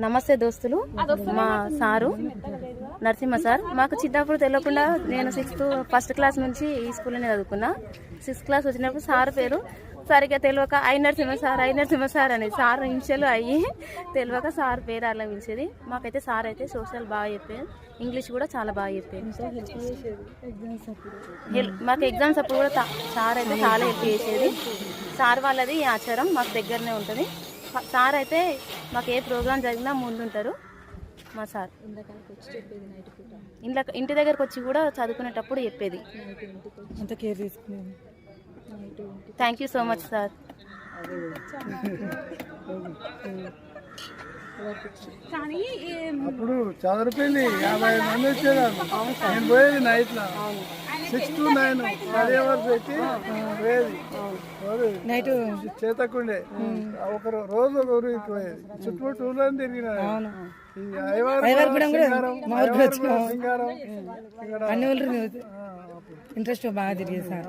నమస్తే దోస్తులు, మా సారు నరసింహ సార్. మాకు చిన్నప్పుడు తెలియకుండా నేను ఫస్ట్ క్లాస్ నుంచి ఈ స్కూల్లోనే చదువుకున్నా. 6th క్లాస్ వచ్చినప్పుడు సార్ పేరు సరిగ్గా తెలియక ఐ నరసింహ సార్ అనేది సార్ ఇన్షియల్ అయ్యి తెలియక సార్ పేరు అలా పిలిచేది. మాకైతే సార్ అయితే సోషల్ బాగా చెప్పేది, ఇంగ్లీష్ కూడా చాలా బాగా చెప్పేది. మాకు ఎగ్జామ్స్ అప్పుడు కూడా సార్ అయితే చాలా హెల్ప్ చేసేది. సార్ వాళ్ళది ఆచారం మాకు దగ్గరనే ఉంటుంది. సార్ అయితే మాకు ఏ ప్రోగ్రామ్ జరిగినా ముందుంటారు. మా సార్ ఇంటి దగ్గరకు వచ్చి కూడా చదువుకునేటప్పుడు చెప్పేది. Thank you so much sir. అప్పుడు చదువుకుంది 50 మంది వచ్చేదాన్ని. నేను పోయేది నైట్ 6 to 9 స్టడీ అవర్స్ పెట్టి పోయేది. నైట్ చేతకుండే ఒక రోజు ఒక ఊరికి పోయేది. చుట్టూ టూర్లను తిరిగిన ఇంట్రెస్ట్ బాగా తిరిగేది సార్.